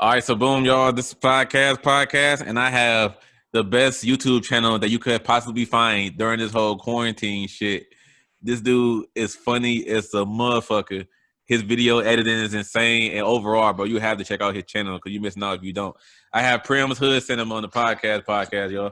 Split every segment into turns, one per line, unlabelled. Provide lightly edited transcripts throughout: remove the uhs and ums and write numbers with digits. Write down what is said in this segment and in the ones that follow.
All right, so boom, y'all. This is podcast, and I have the best YouTube channel that you could possibly find during this whole quarantine shit. This dude is funny as a motherfucker. His video editing is insane, and overall, bro, you have to check out his channel because you missing out if you don't. I have Prim's Hood send him on the podcast, y'all.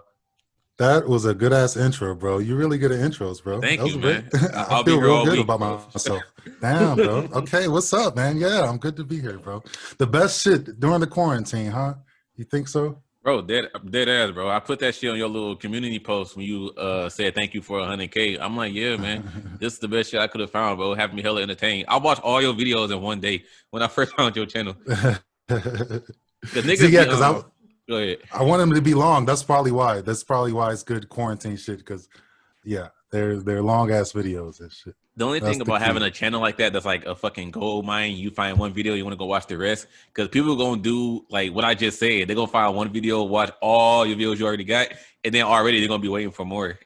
That was a good ass intro, bro. You really good at intros, bro.
Thank
That was
you,
great.
man.
I
I'll be
feel
here
real
all
good
week,
about
bro.
myself. Damn, bro. Okay, what's up, man? Yeah, I'm good to be here, bro. The best shit during the quarantine, huh? You think so?
Bro, dead ass, bro. I put that shit on your little community post when you said thank you for 100K. I'm like, yeah, man, this is the best shit I could have found, bro. Having me hella entertained. I watched all your videos in one day when I first found your channel. The
See,
niggas
yeah,
be
because
go ahead.
I want them to be long. That's probably why. That's probably why it's good quarantine shit. Because yeah, they're long ass videos and shit.
The only
That's
thing
the
about
key.
having a channel like that that's like a fucking gold mine, you find one video, you want to go watch the rest. Because people gonna do like what I just said. They're gonna find one video, watch all your videos you already got, and then already they're gonna be waiting for more.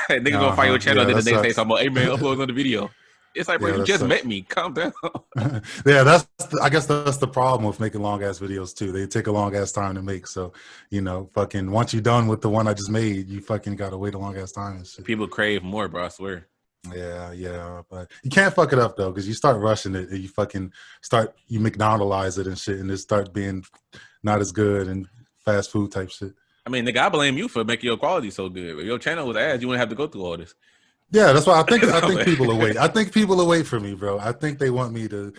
Nigga gonna find your channel,
Yeah,
then the
that
next day
sucks.
talking about, hey man, upload another video. It's like, bro,
Yeah,
you
that
just
sucks.
met me. Calm down.
Yeah, I guess that's the problem with making long ass videos too. They take a long ass time to make. So, fucking once you're done with the one I just made, you fucking gotta wait a long ass time and shit.
People crave more, bro. I swear.
Yeah. But you can't fuck it up though, because you start rushing it and you fucking you McDonald's it and shit, and it start being not as good and fast food type shit.
I mean, nigga, I blame you for making your quality so good. If your channel was ass, you wouldn't have to go through all this.
Yeah, that's why I think people will wait. I think people will wait for me, bro. I think they want me to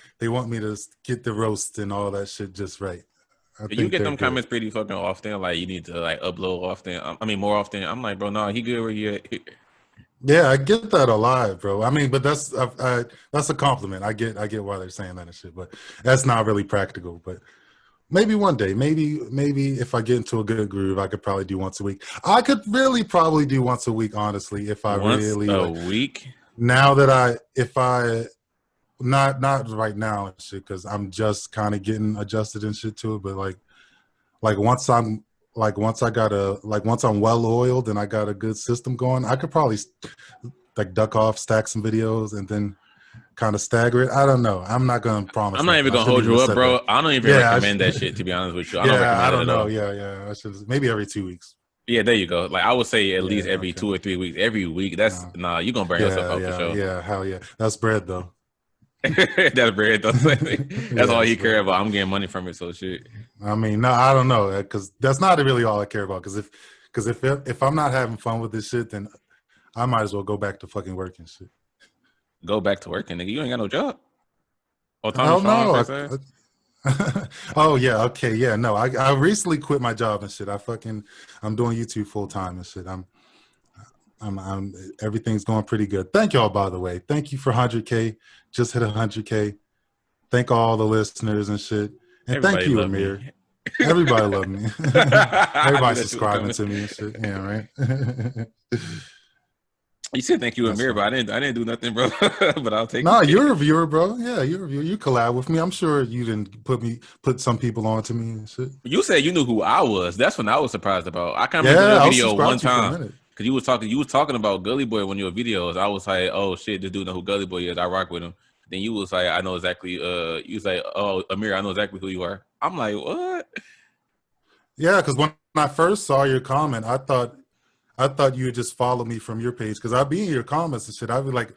get the roast and all that shit just right. I
You
think
get
they're
them
good.
comments pretty fucking often. Like you need to like upload often. I mean, more often. I'm like, bro, no, he good where he at.
Yeah, I get that a lot, bro. I mean, but that's a compliment. I get why they're saying that and shit, but that's not really practical. But maybe one day, maybe if I get into a good groove, I could probably do once a week. I could really probably do once a week, honestly, if I
Once
really
a
like.
week.
Now that if I not right now and shit, because I'm just kind of getting adjusted and shit to it, but like once I'm once I'm well oiled and I got a good system going, I could probably like duck off, stack some videos, and then kind of stagger it. I don't know. I'm not gonna promise
I'm not
nothing.
even
I
gonna
shouldn't
hold
even
you
have
up,
said that.
bro. I don't even
Yeah,
recommend that shit. To be honest with you, I don't
yeah. I
recommend it
don't
at
know.
all.
Yeah. I should maybe every 2 weeks.
Yeah, there you go. Like I would say at least
Yeah.
every
Okay.
2 or 3 weeks. Every week, that's
Uh,
nah. You gonna burn yourself
yeah.
out for
Yeah.
sure.
Yeah. Hell yeah. That's bread though.
That's bread. That's
Yeah,
all
it's
he care
bread.
about. I'm getting money from it, so shit.
I mean, no, I don't know, because that's not really all I care about. Because if I'm not having fun with this shit, then I might as well go back to fucking work and shit.
Go back to working, nigga. You ain't got no job. Oh, Tommy
Hell
Sean,
no.
face ass.
Oh yeah, okay, yeah. No, I recently quit my job and shit. I'm doing YouTube full time and shit. I'm everything's going pretty good. Thank y'all, by the way. Thank you for 100K. Just hit 100K. Thank all the listeners and shit. And thank
Everybody
you,
love
Amir.
me.
Everybody love me.
I knew
Everybody
that shit was
subscribing
coming.
to me and shit. Yeah, right.
You said thank you,
That's
Amir,
fine.
but I didn't do nothing, bro. But I'll take
No,
it.
you're a viewer, bro. Yeah, you're a viewer. You collab with me. I'm sure you didn't put some people on to me and shit.
You said you knew who I was. That's what I was surprised about. I commented on
Yeah,
your
I was
video
subscribed
one
to you for a
time
minute.
because you was talking about Gully Boy one of your videos. I was like, oh shit, this dude know who Gully Boy is. I rock with him. Then you was like, I know exactly. You was like, oh Amir, I know exactly who you are. I'm like, what?
Yeah, because when I first saw your comment, I thought you would just follow me from your page, because I'd be in your comments and shit. I'd be like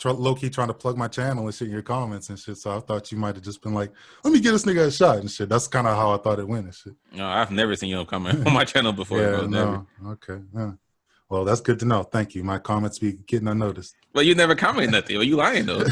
low key trying to plug my channel and shit in your comments and shit. So I thought you might have just been like, let me get this nigga a shot and shit. That's kind of how I thought it went and shit.
No, I've never seen you comment on my channel before,
Yeah,
bro. Never.
no, okay. Yeah. Well, that's good to know. Thank you. My comments be getting unnoticed.
But you never comment nothing. Are you lying though?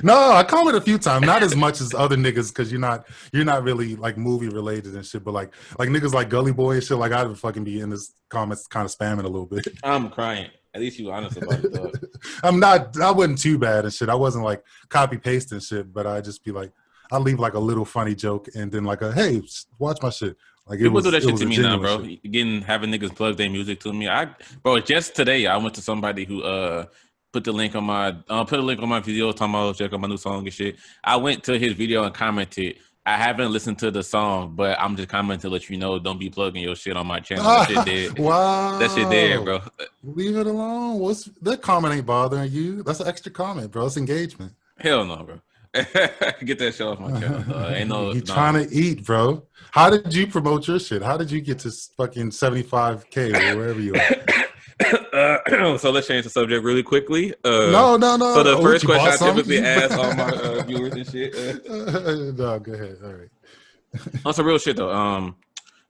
No, I comment a few times, not as much as other niggas, because you're not really like movie related and shit. But like niggas like Gully Boy and shit, like I'd fucking be in this comments kind of spamming a little bit.
I'm crying. At least you honest about it, dog.
I wasn't too bad and shit. I wasn't like copy pasting shit, but I just be like, I leave like a little funny joke and then like hey, watch my shit. Like
People do that
it
shit
was
to
a
me now,
genuine
bro.
shit.
Having niggas plug their music to me. Bro, just today I went to somebody who put a link on my video talking about check out my new song and shit. I went to his video and commented. I haven't listened to the song, but I'm just commenting to let you know don't be plugging your shit on my channel. That shit dead. That shit dead,
Wow.
bro.
Leave it alone. That comment ain't bothering you? That's an extra comment, bro. It's engagement.
Hell no, bro. Get that shit off my channel. Ain't no.
You trying to eat, bro? How did you promote your shit? How did you get to fucking 75K or wherever you are?
So let's change the subject really quickly.
No.
So the first question I
something?
typically ask all my viewers and shit.
No, go ahead. All right.
On some real shit though.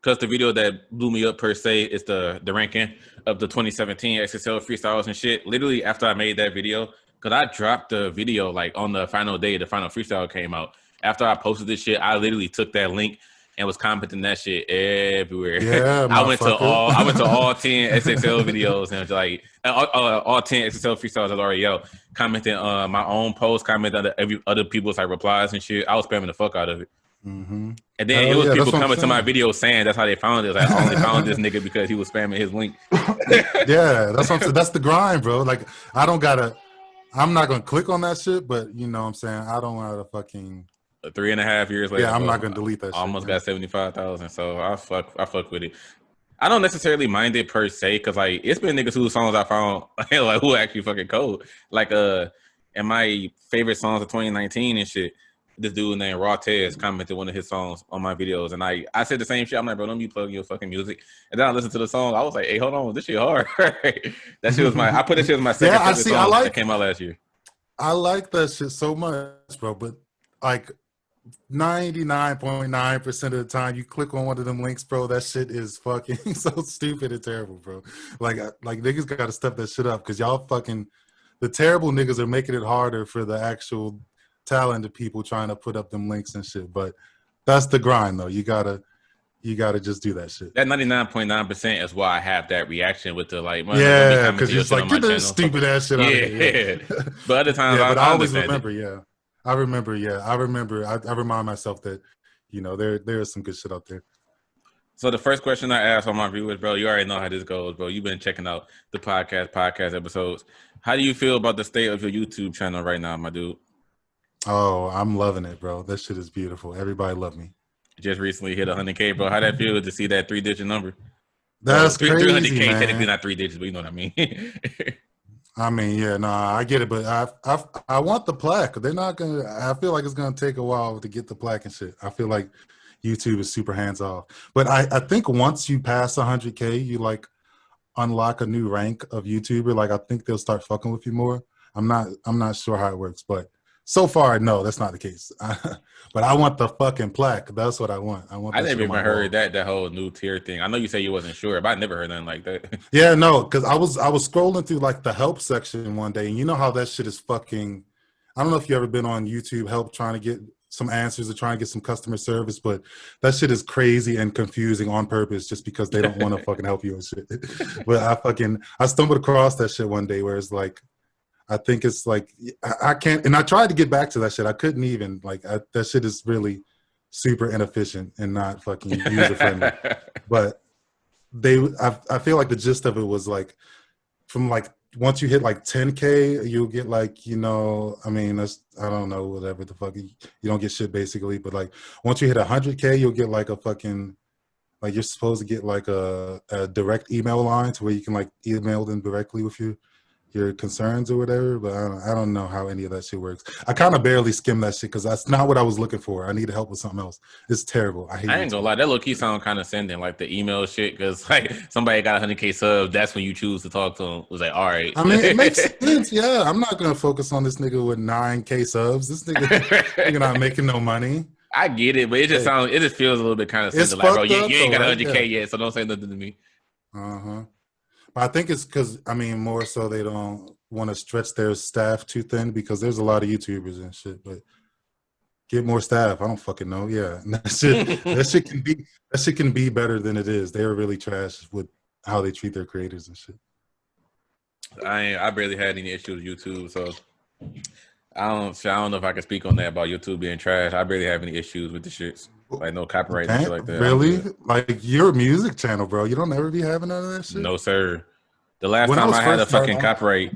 Because the video that blew me up per se is the ranking of the 2017 XXL freestyles and shit. Literally after I made that video, because I dropped the video like on the final day the final freestyle came out. After I posted this shit, I literally took that link and was commenting that shit everywhere.
Yeah,
I went to all 10 XXL videos and was like all 10 XXL freestyles that already out. Commenting my own post, commenting on every other people's like replies and shit. I was spamming the fuck out of it.
Mm-hmm.
And then it was people coming to my video saying that's how they found it. Like, I only found this nigga because he was spamming his link.
Yeah, that's what I'm saying. That's the grind, bro. Like, I'm not gonna click on that shit, but you know what I'm saying? I don't want to fucking
3.5 years later.
Yeah, I'm not gonna delete that shit.
Almost got 75,000, so I fuck with it. I don't necessarily mind it per se, because like it's been niggas whose songs I found like who actually fucking cold. Like and my favorite songs of 2019 and shit. This dude named Raw Tez commented one of his songs on my videos, and I said the same shit. I'm like, bro, don't be plugging your fucking music. And then I listened to the song. I was like, hey, hold on, this shit hard. That shit was I put this shit as my second favorite song that came out last year.
I like that shit so much, bro. But like 99.9% of the time, you click on one of them links, bro. That shit is fucking so stupid and terrible, bro. Like niggas got to step that shit up, because y'all fucking the terrible niggas are making it harder for the actual talented people trying to put up them links and shit. But that's the grind though. You gotta just do that shit.
That 99.9% is why I have that reaction with the like,
yeah, because you're just like, get that stupid ass shit out of here.
Yeah. But other times
I always remember, I remember, I remind myself that, you know, there is some good shit out there.
So the first question I asked on my viewers, bro, you already know how this goes, bro. You've been checking out the podcast episodes. How do you feel about the state of your YouTube channel right now, my dude?
Oh, I'm loving it, bro. That shit is beautiful. Everybody love me.
Just recently hit 100K, bro. How that feel to see that 3-digit number?
That's crazy, 300K,
man. Technically not 3 digits, but you know what I mean.
I mean, yeah, no, I get it, but I want the plaque. They're not gonna. I feel like it's gonna take a while to get the plaque and shit. I feel like YouTube is super hands off. But I think once you pass 100K, you like unlock a new rank of YouTuber. Like I think they'll start fucking with you more. I'm not sure how it works, but so far, no, that's not the case. But I want the fucking plaque. That's what I want.
I never even heard that whole new tier thing. I know you say you wasn't sure, but I never heard nothing like that.
Yeah, no, because I was scrolling through like the help section one day, and you know how that shit is fucking. I don't know if you ever been on YouTube help trying to get some answers or trying to get some customer service, but that shit is crazy and confusing on purpose just because they don't want to fucking help you and shit. But I stumbled across that shit one day where it's like, I think it's like I can't, and I tried to get back to that shit. I couldn't even that shit is really super inefficient and not fucking user friendly. But I feel like the gist of it was like from like once you hit like 10K, you'll get like, you know, I mean, I don't know, whatever the fuck, you don't get shit basically. But like once you hit 100K, you'll get like a fucking, like you're supposed to get like a direct email line to where you can like email them directly with your concerns or whatever, but I don't know how any of that shit works. I kind of barely skim that shit because that's not what I was looking for. I need help with something else. It's terrible. I ain't
gonna lie, that low key sound kind of sending like the email shit, because like somebody got 100K subs, that's when you choose to talk to them. It was like, all right.
I mean, it makes sense. Yeah, I'm not gonna focus on this nigga with 9K subs. This nigga not making no money.
I get it, but it just sounds, it just feels a little bit kind of sending like, bro, you ain't got 100K yet, so don't say nothing to me.
I think it's because, I mean, more so they don't want to stretch their staff too thin, because there's a lot of YouTubers and shit, but get more staff. I don't fucking know. Yeah. That shit can be better than it is. They're really trash with how they treat their creators and shit.
I barely had any issues with YouTube, so I don't know if I can speak on that about YouTube being trash. I barely have any issues with the shits. Like no copyright and shit like that.
Really? Like your music channel, bro. You don't ever be having none of that shit?
No, sir. The last time I had a fucking copyright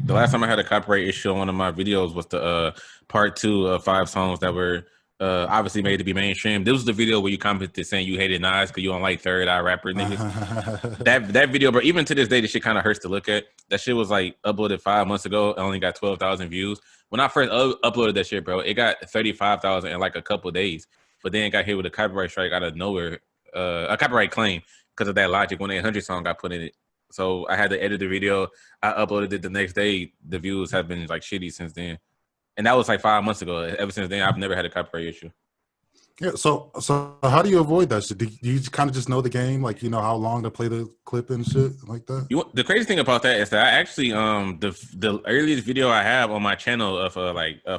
issue on one of my videos was the part 2 of 5 songs that were obviously made it to be mainstream. This was the video where you commented saying you hated Nas because you don't like Third Eye rapper niggas. that video, bro. Even to this day, this shit kind of hurts to look at. That shit was like uploaded 5 months ago. It only got 12,000 views. When I first uploaded that shit, bro, it got 35,000 in like a couple days. But then it got hit with a copyright strike out of nowhere, a copyright claim because of that Logic 1-800 song got put in it. So I had to edit the video. I uploaded it the next day. The views have been like shitty since then. And that was like 5 months ago. Ever since then, I've never had a copyright issue.
Yeah. So how do you avoid that shit? Do you kind of just know the game? Like, you know how long to play the clip and shit like that?
The crazy thing about that is that I actually, the earliest video I have on my channel of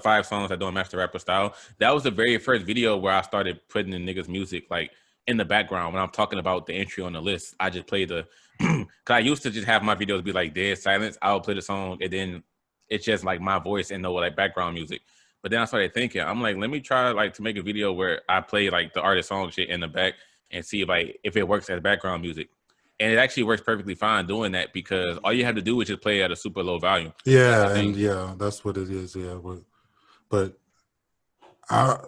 5 songs I do in Master Rapper style, that was the very first video where I started putting in niggas' music like in the background when I'm talking about the entry on the list. I just play the, cause I used to just have my videos be like dead silence. I would play the song and then it's just like my voice and no like background music. But then I started thinking, I'm like, let me try like to make a video where I play like the artist song shit in the back and see if it works as background music. And it actually works perfectly fine doing that because all you have to do is just play at a super low volume.
Yeah, and yeah, that's what it is. Yeah, but I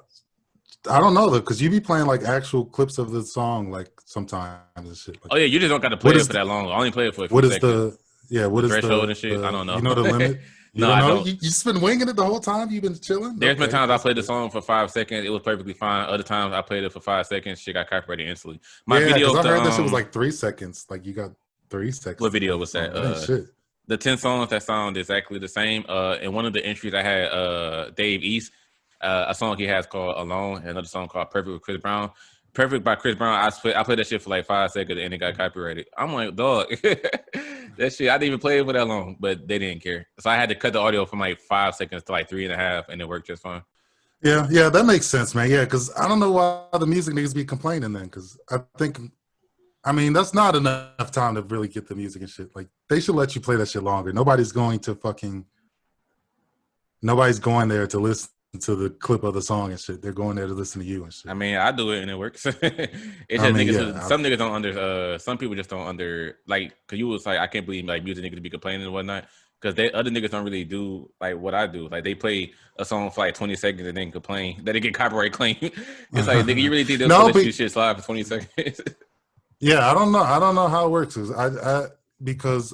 don't know though, because you be playing like actual clips of the song like sometimes and shit. Like,
oh yeah, you just don't got to play it for that long. I only play it for a few
what is
seconds.
What is
threshold and shit? I don't know.
You know the limit? You
No,
don't
I
know?
don't.
You just been winging it the whole time? You've been chilling?
There's been times I played the song for 5 seconds. It was perfectly fine. Other times I played it for 5 seconds. Shit got copyrighted instantly.
My video, I heard that shit was like 3 seconds. Like you got 3 seconds.
What video was that?
Shit.
The 10 songs that sound exactly the same. In one of the entries I had Dave East, a song he has called Alone, another song called Perfect with Chris Brown. Perfect by Chris Brown. I played that shit for like 5 seconds and it got copyrighted. I'm like, dog, that shit, I didn't even play it for that long, but they didn't care. So I had to cut the audio from like 5 seconds to like 3.5 and it worked just fine.
Yeah, that makes sense, man. Yeah, because I don't know why the music niggas be complaining then, because I mean, that's not enough time to really get the music and shit. Like, they should let you play that shit longer. Nobody's going there to listen to the clip of the song and shit. They're going there to listen to you and shit.
I mean, I do it and it works. It's just some niggas don't under. Some people just don't under like. Cause you was like, I can't believe like music niggas be complaining and whatnot. Cause other niggas don't really do like what I do. Like they play a song for like 20 seconds and then complain that they get copyright claim. It's like, nigga, you really think they'll let you shit slide for 20 seconds?
Yeah, I don't know how it works. Because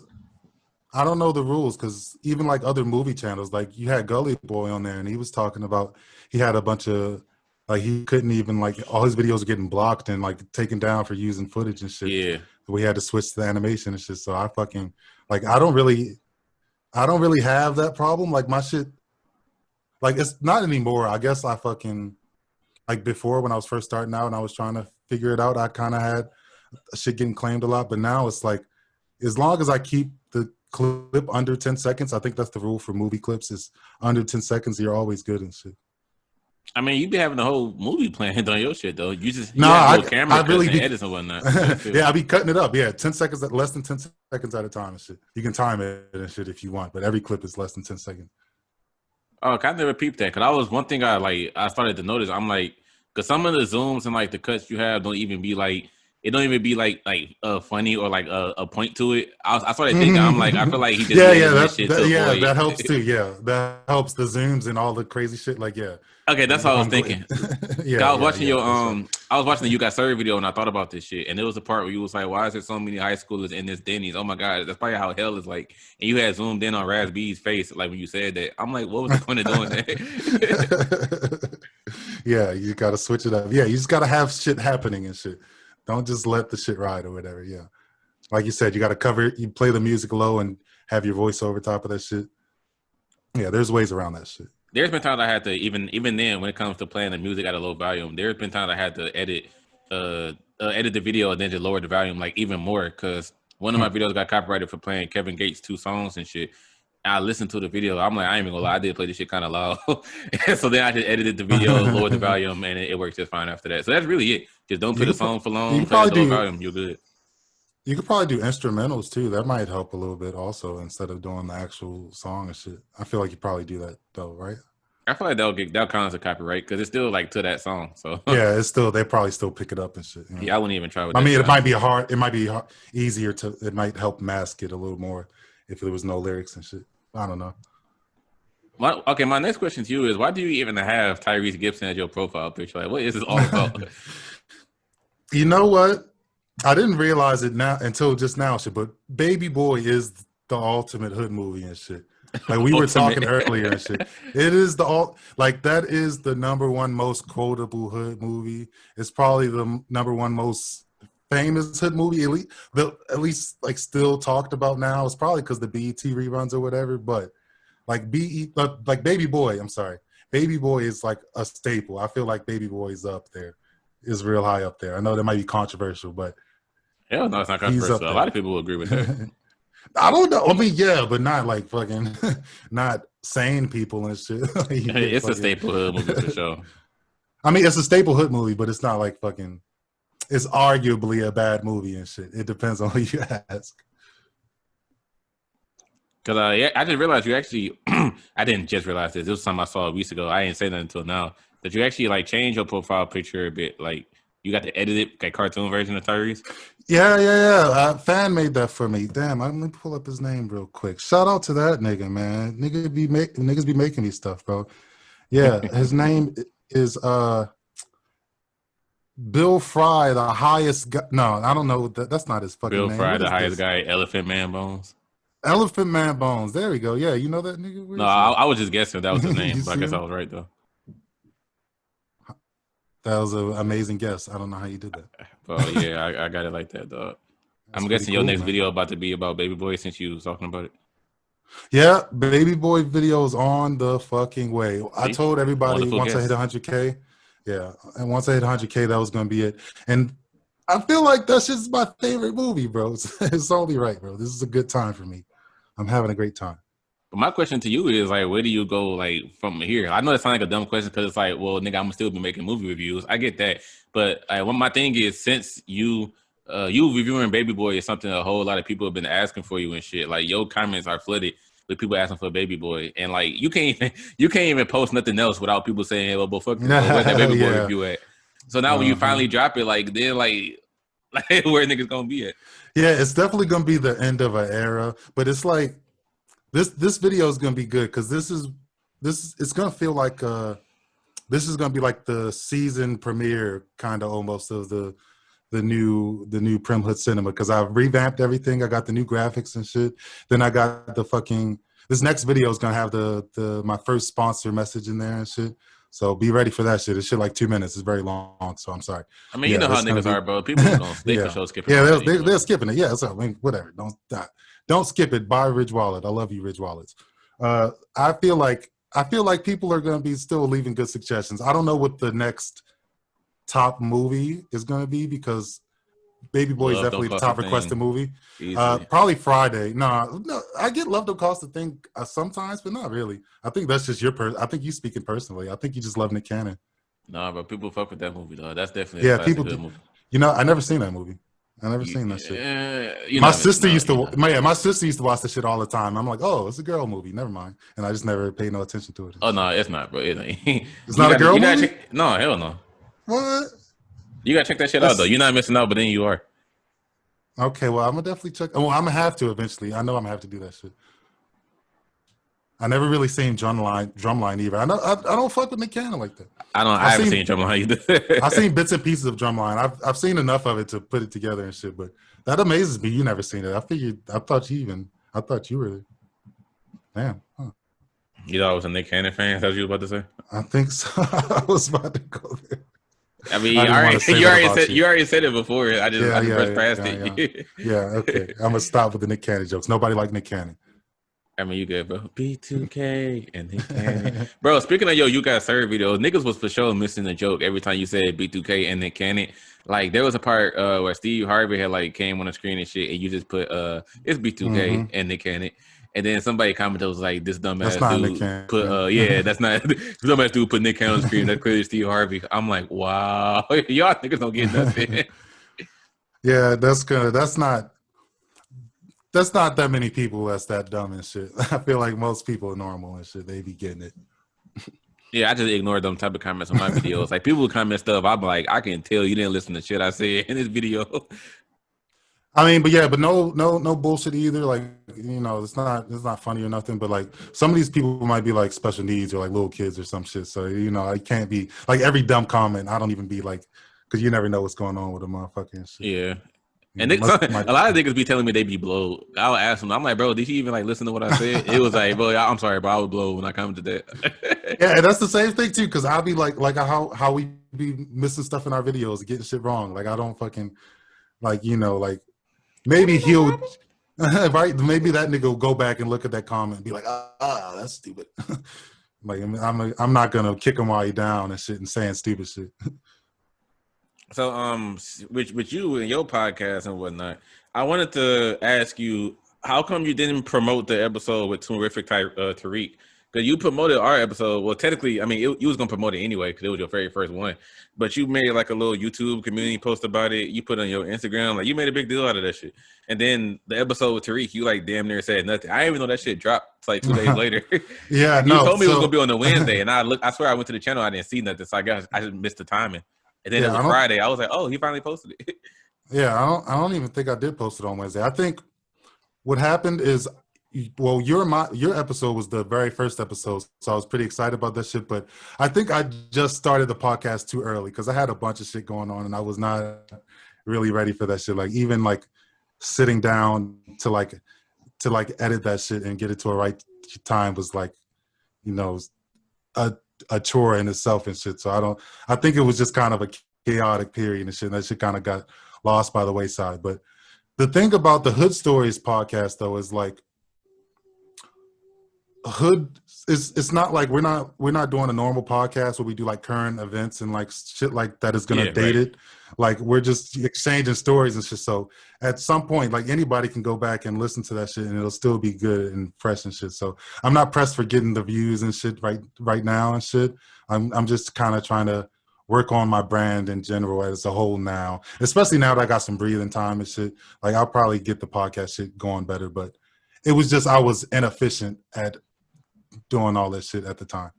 I don't know the rules, because even like other movie channels, like you had Gully Boy on there and he was talking about he had a bunch of like he couldn't even like all his videos were getting blocked and like taken down for using footage and shit.
Yeah.
We had to switch to the animation and shit. So I fucking like I don't really have that problem. Like my shit, like it's not anymore. I guess I fucking like before when I was first starting out and I was trying to figure it out, I kind of had shit getting claimed a lot. But now it's like as long as I keep the clip under 10 seconds, I think that's the rule for movie clips, is under 10 seconds you're always good and shit.
I mean, you be having the whole movie planned on your shit though. You just
camera
I really be edits and whatnot.
Yeah, I be cutting it up. Yeah, 10 seconds, less than 10 seconds at a time and shit. You can time it and shit if you want, but every clip is less than 10 seconds.
Oh, I never peeped that. Cause I was one thing I started to notice. I'm like, cause some of the zooms and like the cuts you have don't even be like. It don't even be like funny or like a point to it. I started thinking, I'm like, I feel like he just
that helps too. Yeah, that helps the zooms and all the crazy shit. Like, yeah.
Okay, that's what I was thinking. I was watching I was watching the You Got Served video and I thought about this shit. And there was a part where you was like, why is there so many high schoolers in this Denny's? Oh my God, that's probably how hell is like. And you had zoomed in on Raz B's face, like when you said that. I'm like, what was the point of doing that?
Yeah, you got to switch it up. Yeah, you just got to have shit happening and shit. Don't just let the shit ride or whatever. Yeah. Like you said, you got to cover it. You play the music low and have your voice over top of that shit. Yeah, there's ways around that shit.
There's been times I had to, even then, when it comes to playing the music at a low volume, there's been times I had to edit the video and then just lower the volume like even more, because one of my videos got copyrighted for playing Kevin Gates 2 songs and shit. I listened to the video. I'm like, I ain't even gonna lie, I did play this shit kind of loud. So then I just edited the video, lowered the volume, and it worked just fine after that. So that's really it. Just don't put the song for long. Play at low volume, you're good.
You could probably do instrumentals too. That might help a little bit also, instead of doing the actual song and shit. I feel like you probably do that though, right?
I feel like that'll count as a copyright because it's still like to that song. So
yeah, they probably still pick it up and shit. You know?
Yeah, I wouldn't even try with
that. I mean, it might be easier it might help mask it a little more if there was no lyrics and shit. I don't know.
Okay, my next question to you is: why do you even have Tyrese Gibson as your profile picture? Like, what is this all about?
You know what? I didn't realize it now until just now, shit. But Baby Boy is the ultimate hood movie and shit. Like we were talking
Ultimate.
earlier and shit. It is the all like that is the number one most quotable hood movie. It's probably the number one most famous hood movie. At least like still talked about now. It's probably because the BET reruns or whatever. But like like Baby Boy. I'm sorry, Baby Boy is like a staple. I feel like Baby Boy is up there. Is real high up there. I know that might be controversial, but
Hell no, it's not
he's up
controversial. A
there.
lot of people will agree with that.
I don't know. I mean, yeah, but not like fucking, not sane people and shit.
It's a
Fucking,
staple hood movie for sure.
I mean, it's a staple hood movie, but it's not like fucking. It's arguably a bad movie and shit. It depends on who you ask.
Because yeah, I just realized you actually, I didn't just realize this. This was something I saw weeks ago. I didn't say that until now. That you actually like change your profile picture a bit. Like you got the edited like cartoon version of Tyrese.
Yeah. Fan made that for me. Damn, let me pull up his name real quick. Shout out to that nigga, man. Niggas be making me stuff, bro. Yeah, his name is Bill Fry, the highest guy. No, I don't know. That's not his fucking
Bill
name.
Fry,
What
the
is
highest
this?
guy, Elephant Man Bones.
Elephant Man Bones. There we go. Yeah, you know that nigga? Where
No,
is he
I was just guessing that was his
at?
name,
You
but I
see
guess I
him?
was right though.
That was an amazing guess. I don't know how you did that.
Well, yeah, I got it like that, dog.
That's
I'm
pretty
guessing your
cool,
next
man.
video about to be about Baby Boy since you was talking about it.
Yeah, Baby Boy videos on the fucking way. I
See,
told everybody
wonderful
once I hit
guess.
100K. Yeah, and once I hit 100K, that was gonna be it. And I feel like that's just my favorite movie, bro. It's only right, bro. This is a good time for me. I'm having a great time.
But my question to you is like, where do you go like from here? I know it sounds like a dumb question because it's like, well, nigga, I'm gonna still be making movie reviews. I get that, but what my thing is, since you reviewing Baby Boy is something a whole lot of people have been asking for you and shit. Like your comments are flooded with people asking for Baby Boy, and like you can't even post nothing else without people saying, well, but fuck, where's that Baby Boy
Yeah.
review at? So now when you
Uh-huh.
finally drop it, like then like where niggas gonna be at?
Yeah, it's definitely gonna be the end of an era, but it's like this video is gonna be good because this it's gonna feel like this is gonna be like the season premiere kind of almost of the new Prim Hood Cinema because I've revamped everything. I got the new graphics and shit. Then I got the fucking this next video is gonna have the my first sponsor message in there and shit. So be ready for that shit. It's shit like 2 minutes. It's very long, so I'm sorry.
I mean, you
Yeah,
know how
it's gonna
niggas
be.
are, bro. People they for
Yeah,
sure skipping
yeah.
all
They're,
that
they,
anyway.
they're skipping it. Yeah, so I mean, whatever. Don't skip it. Buy Ridge Wallet. I love you, Ridge Wallets. I feel like people are gonna be still leaving good suggestions. I don't know what the next top movie is gonna be because Baby Boy is
Love don't
definitely the
cost a
top requested
thing
movie.
easily.
Probably Friday. No, I get Love Don't Cost a Thing sometimes, but not really. I think that's just I think you speaking personally. I think you just love Nick Cannon.
Nah, bro, people fuck with that movie, though. That's definitely a
Yeah,
classic
people
good
do.
movie.
I never seen that movie. I never seen that shit.
You're
My
not missing
sister
out.
used
You're
to.
not missing
My
out.
sister used to watch the shit all the time. I'm like, oh, it's a girl movie. Never mind. And I just never paid no attention to it.
Oh no, it's not, bro. It ain't.
It's not a girl
You gotta
movie.
check. No, hell no.
What?
You gotta check that shit out though.
That's
You're not missing out, but then you are.
okay. Well, I'm gonna definitely check. Well, I'm gonna have to eventually. I know I'm gonna have to do that shit. I never really seen Drumline either. I don't fuck with Nick Cannon like that.
I
I've
haven't
seen
seen Drumline
I've
either.
seen bits and pieces of Drumline. I've seen enough of it to put it together and shit. But that amazes me. You never seen it. I thought you were. Damn. Huh.
You know, I was a Nick Cannon fan. That's what you was about to say.
I think so. I was about to go there.
I mean,
I didn't want to say that about you.
you already said it before. I
Yeah,
just brushed
yeah,
past
yeah, yeah.
it.
Yeah, okay. I'm gonna stop with the Nick Cannon jokes. Nobody like Nick Cannon.
I mean, you good, bro. B2K and Nick Cannon. Bro, speaking of your You Got Served videos, niggas was for sure missing a joke every time you said B2K and Nick Cannon. Like, there was a part where Steve Harvey had, like, came on the screen and shit, and you just put, it's B2K
Hmm.
and Nick Cannon. And then somebody commented, was like, this
That's
dumbass
not Nick
dude
Cannon.
put, yeah, that's not, this dumbass dude put Nick Cannon on the screen. That's clearly Steve Harvey. I'm like, wow. Y'all niggas don't get nothing.
Yeah, that's not that many people that's that dumb and shit. I feel like most people are normal and shit. They be getting it.
Yeah, I just ignore them type of comments on my videos. Like, people comment stuff, I'm like, I can tell you didn't listen to shit I said in this video.
I mean, but yeah, but no bullshit either. Like, you know, it's not funny or nothing. But like, some of these people might be like special needs or like little kids or some shit. So you know, I can't be like every dumb comment. I don't even be like, because you never know what's going on with a motherfucker and shit.
Yeah.
You
And
know,
a lot of niggas be telling me they be blowed. I'll ask them. I'm like, bro, did you even like listen to what I said? It was like, bro, I'm sorry, bro, I was blowed when I come to that.
yeah, and that's the same thing too. Because I'll be like how we be missing stuff in our videos, getting shit wrong. Like I don't fucking like you know like maybe he'll right. Maybe that nigga will go back and look at that comment and be like, that's stupid. Like I'm not gonna kick him while he down and shit and saying stupid shit.
So, with you and your podcast and whatnot, I wanted to ask you, how come you didn't promote the episode with Terrific Tariq? Because you promoted our episode. Well, technically, I mean, you was gonna promote it anyway because it was your very first one. But you made like a little YouTube community post about it. You put on your Instagram, like you made a big deal out of that shit. And then the episode with Tariq, you like damn near said nothing. I didn't even know that shit dropped. It's like 2 days later.
Yeah,
you told me it was gonna be on the Wednesday, and I swear I went to the channel, I didn't see nothing. So I guess I just missed the timing. And then it was Friday. I was like, oh, he finally posted it.
Yeah, I don't even think I did post it on Wednesday. I think what happened is, well, your episode was the very first episode, so I was pretty excited about that shit. But I think I just started the podcast too early because I had a bunch of shit going on and I was not really ready for that shit. Like even like sitting down to edit that shit and get it to a right time was like, you know, a chore in itself and shit. So I think it was just kind of a chaotic period and shit. And that shit kind of got lost by the wayside. But the thing about the Hood Stories podcast though is like Hood is, it's not like we're not doing a normal podcast where we do like current events and like shit like that is gonna date it. Like we're just exchanging stories and shit. So at some point, like anybody can go back and listen to that shit and it'll still be good and fresh and shit. So I'm not pressed for getting the views and shit right now and shit. I'm just kind of trying to work on my brand in general as a whole now, especially now that I got some breathing time and shit. Like I'll probably get the podcast shit going better, but it was just I was inefficient at doing all that shit at the time.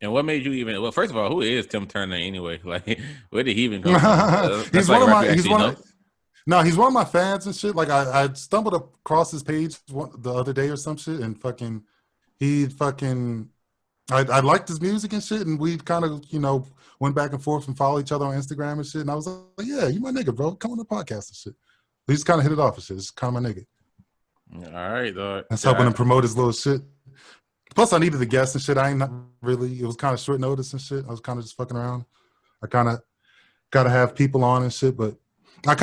And what made you even? Well, first of all, who is Tim Turner anyway? Like, where did he even come from?
He's like one of my. He's one of my fans and shit. Like I stumbled across his page the other day or some shit, and I liked his music and shit, and we kind of went back and forth and followed each other on Instagram and shit. And I was like, yeah, you my nigga, bro. Come on the podcast and shit. We just kind of hit it off and shit. It's kind of my nigga.
All right, dog.
That's helping him promote his little shit. Plus, I needed the guests and shit. I ain't not really. It was kind of short notice and shit. I was kind of just fucking around. I kind of got to have people on and shit, but I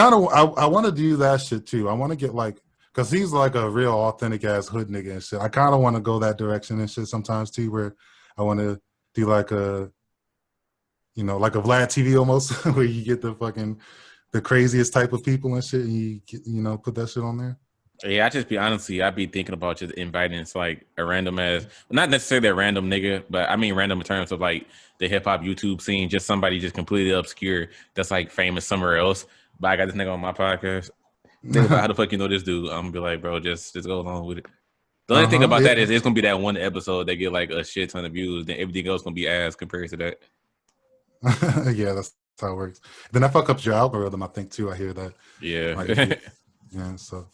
want to do that shit too. I want to get like, cause he's like a real authentic ass hood nigga and shit. I kind of want to go that direction and shit sometimes too, where I want to do like a, like a Vlad TV almost, where you get the craziest type of people and shit, and you put that shit on there.
Yeah, I'd be thinking about just inviting like a random ass, not necessarily a random nigga, but I mean random in terms of like the hip hop YouTube scene, just somebody just completely obscure that's like famous somewhere else. But I got this nigga on my podcast. Think about how the fuck you know this dude. I'm gonna be like, bro, just go along with it. The only thing about that is it's gonna be that one episode that get like a shit ton of views, then everything else gonna be ass compared to that.
Yeah, that's how it works. Then that fuck up your algorithm, I think too. I hear that.
Yeah.
Like, yeah, so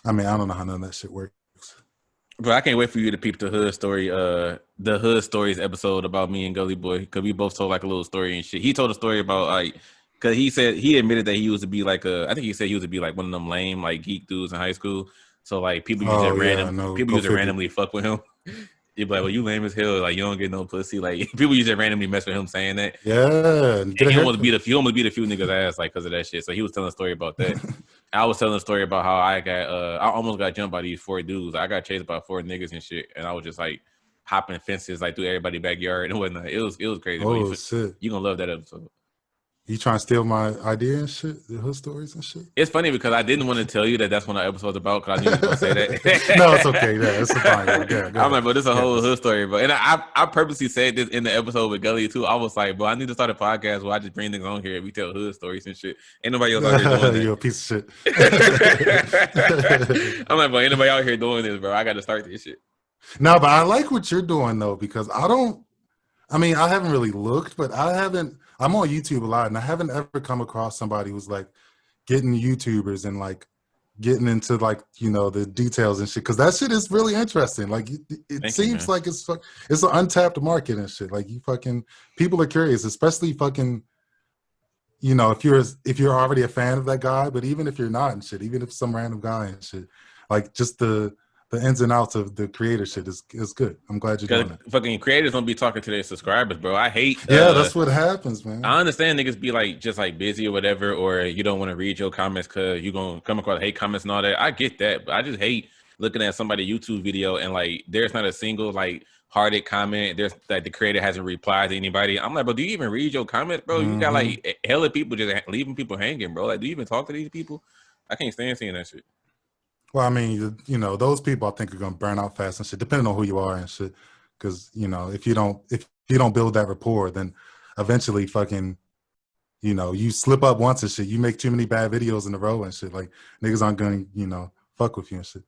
I mean, I don't know how none of that shit works.
But I can't wait for you to peep the Hood Stories episode about me and Gully Boy, because we both told like a little story and shit. He told a story about like, because he admitted that he used to be like I think he said he used to be like one of them lame like geek dudes in high school. So like people used to randomly fuck with him. You'd be like, well, you lame as hell. Like, you don't get no pussy. Like, people used to randomly mess with him saying that.
Yeah.
And he almost beat a few niggas' ass, like, because of that shit. So he was telling a story about that. I was telling a story about how I almost got jumped by these 4 dudes. I got chased by 4 niggas and shit. And I was just, like, hopping fences, like, through everybody's backyard and whatnot. It was crazy.
Oh, shit.
You're going to love that episode.
You trying to steal my idea and shit? The Hood Stories and shit?
It's funny because I didn't want to tell you that that's what the episode's about because I knew you were going to say that.
No, it's okay. Yeah, it's fine. Yeah,
I'm like, bro, this is a whole Hood Story, bro. And I purposely said this in the episode with Gully, too. I was like, bro, I need to start a podcast where I just bring niggas on here and we tell Hood Stories and shit. Ain't nobody else out here doing that.
You're a piece of shit.
I'm like, bro, ain't nobody out here doing this, bro. I got to start this shit.
No, but I like what you're doing, though, because I haven't really looked, but I'm on YouTube a lot, and I haven't ever come across somebody who's like getting YouTubers and like getting into like, you know, the details and shit, because that shit is really interesting. Like it
Thank you,
seems
man.
like it's an untapped market and shit. Like you fucking people are curious, especially fucking, you know, if you're already a fan of that guy, but even if you're not and shit, even if some random guy and shit, like just the ins and outs of the creator shit is good. I'm glad you're
Cause
doing it.
fucking creators don't be talking to their subscribers, bro. I hate.
Yeah, that's what happens, man.
I understand niggas be like just like busy or whatever, or you don't want to read your comments because you gonna come across hate comments and all that. I get that, but I just hate looking at somebody's YouTube video and like there's not a single like hearted comment. There's like the creator hasn't replied to anybody. I'm like, bro, do you even read your comments, bro? You got like hella people just leaving people hanging, bro. Like, do you even talk to these people? I can't stand seeing that shit.
Well, I mean, you know, those people I think are gonna burn out fast and shit, depending on who you are and shit. Because you know, if you don't build that rapport, then eventually, fucking, you know, you slip up once and shit. You make too many bad videos in a row and shit. Like niggas aren't gonna, you know, fuck with you and shit.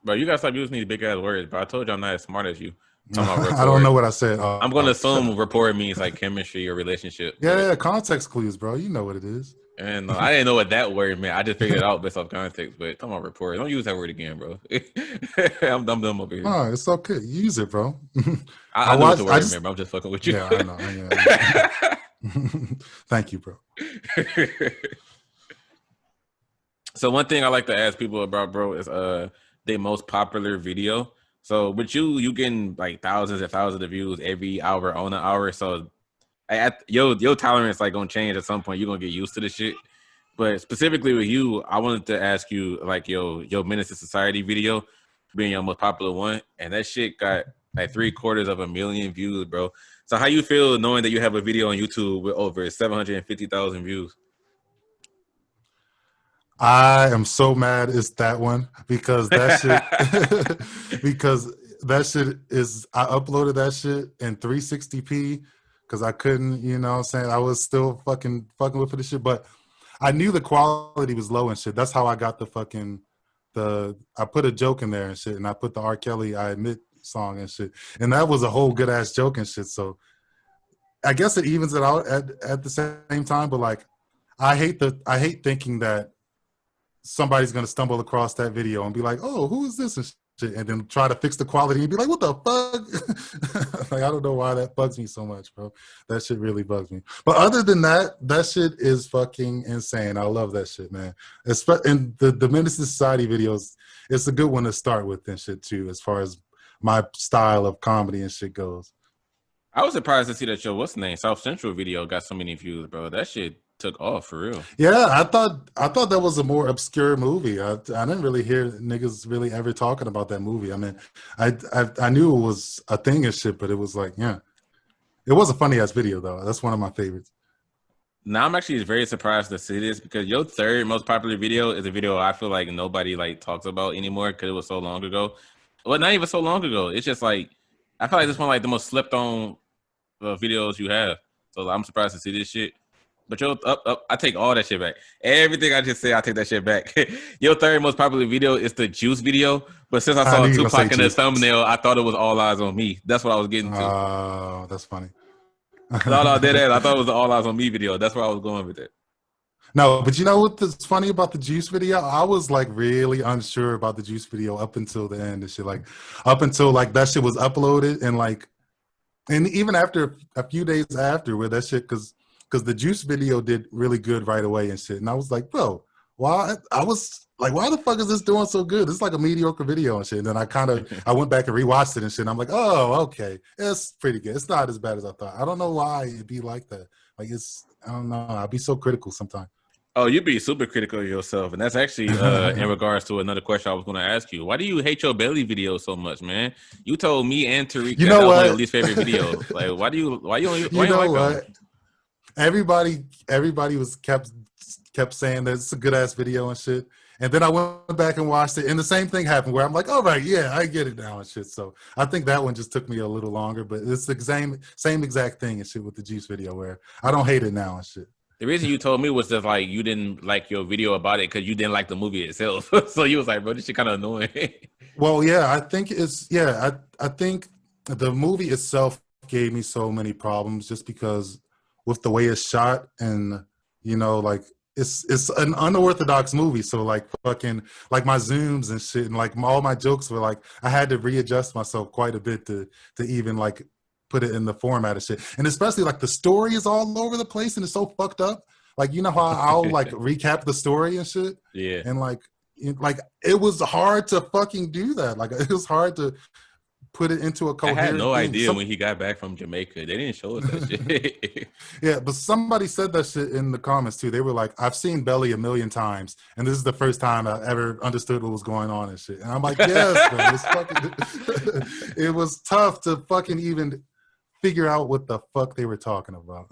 Bro, you gotta stop using these big ass words, bro. I told you I'm not as smart as you. Talking about
I don't
rapport.
know what I said.
I'm gonna assume rapport means like chemistry or relationship.
Yeah, context clues, bro. You know what it is.
And I didn't know what that word meant. I just figured it out based off context. But come on, rapport. Don't use that word again, bro. I'm dumb over here.
Oh, it's okay. Use it, bro.
I know what the word meant, bro. I'm just fucking with you.
Yeah, I know. Yeah. Thank you, bro.
So one thing I like to ask people about, bro, is their most popular video. So with you getting like thousands and thousands of views every hour on an hour. So your tolerance like gonna change at some point. You're gonna get used to the shit. But specifically with you, I wanted to ask you like your Menace to Society video being your most popular one, and that shit got like 750,000 views, bro. So how you feel knowing that you have a video on YouTube with over 750,000 views?
I am so mad it's that one because that shit because that shit is I uploaded that shit in 360p because I couldn't, you know what I'm saying? I was still fucking with the shit, but I knew the quality was low and shit. That's how I got I put a joke in there and shit, and I put the R. Kelly I Admit song and shit. And that was a whole good ass joke and shit. So I guess it evens it out at the same time, but like I hate thinking that somebody's gonna stumble across that video and be like, "Oh, who is this?" and shit, and then try to fix the quality and be like, "What the fuck?" Like I don't know why that bugs me so much, bro. That shit really bugs me. But other than that, that shit is fucking insane. I love that shit, man. And the Menace to Society videos, it's a good one to start with and shit too, as far as my style of comedy and shit goes.
I was surprised to see that your what's the name South Central video got so many views, bro. That shit took off for real.
Yeah, I thought that was a more obscure movie. I didn't really hear niggas really ever talking about that movie. I mean, I knew it was a thing and shit, but it was like, yeah, it was a funny ass video though. That's one of my favorites.
Now I'm actually very surprised to see this because your third most popular video is a video I feel like nobody like talks about anymore because it was so long ago. Well, not even so long ago. It's just like I feel like this one like the most slept on videos you have. So I'm surprised to see this shit. But your I take all that shit back. Everything I just said, I take that shit back. Your third most popular video is the Juice video. But since I saw Tupac in the thumbnail, I thought it was All Eyes on Me. That's what I was getting to.
Oh, that's funny.
I thought it was the All Eyes on Me video. That's where I was going with it.
No, but you know what's funny about the Juice video? I was like really unsure about the Juice video up until the end and shit. Like up until like that shit was uploaded and even after a few days after where that shit because the Juice video did really good right away and shit. And I was like, bro, why? I was like, why the fuck is this doing so good? It's like a mediocre video and shit. And then I went back and rewatched it and shit. And I'm like, oh, okay. It's pretty good. It's not as bad as I thought. I don't know why it'd be like that. Like I don't know. I'd be so critical sometimes.
Oh, you'd be super critical of yourself. And that's actually in regards to another question I was going to ask you. Why do you hate your Belly video so much, man? You told me and Tariq that was one of your least favorite videos. Like, why you don't like them?
Everybody was kept saying that it's a good ass video and shit. And then I went back and watched it, and the same thing happened where I'm like, all right, yeah, I get it now and shit. So I think that one just took me a little longer, but it's the same exact thing and shit with the Juice video where I don't hate it now and shit.
The reason you told me was just like you didn't like your video about it because you didn't like the movie itself. So you was like, bro, this shit kind of annoying.
Well, yeah, I think I think the movie itself gave me so many problems just because with the way it's shot and, you know, like it's an unorthodox movie. So like fucking like my zooms and shit and like all my jokes were like I had to readjust myself quite a bit to even like put it in the format of shit. And especially like the story is all over the place and it's so fucked up. Like you know how I'll like recap the story and shit.
Yeah.
And like it was hard to fucking do that. Like it was hard to put it into a coherent
I had no
thing.
idea when he got back from Jamaica. They didn't show us that shit.
Yeah, but somebody said that shit in the comments too. They were like, I've seen Belly a million times, and this is the first time I ever understood what was going on and shit. And I'm like, yes, man, it's fucking it was tough to fucking even figure out what the fuck they were talking about.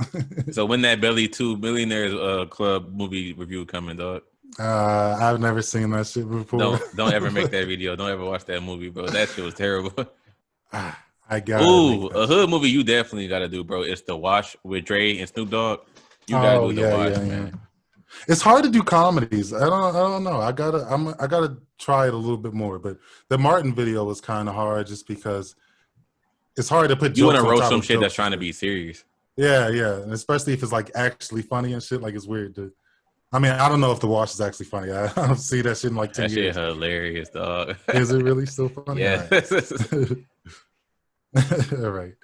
So when that Belly 2 Millionaires Club movie review coming, dog?
I've never seen that shit before.
Don't ever make that video. Don't ever watch that movie, bro. That shit was terrible.
I got.
Ooh, a hood movie you definitely got to do, bro. It's The Wash with Dre and Snoop Dogg. You gotta do The Wash, man.
It's hard to do comedies. I don't know. I gotta try it a little bit more. But the Martin video was kind of hard, just because it's hard to put.
You want to roast some shit that's trying to be serious.
Yeah, and especially if it's like actually funny and shit. Like it's weird to. I mean, I don't know if The Wash is actually funny. I don't see that shit in like 10 years.
That shit hilarious, dog.
Is it really still funny?
Yeah.
All right.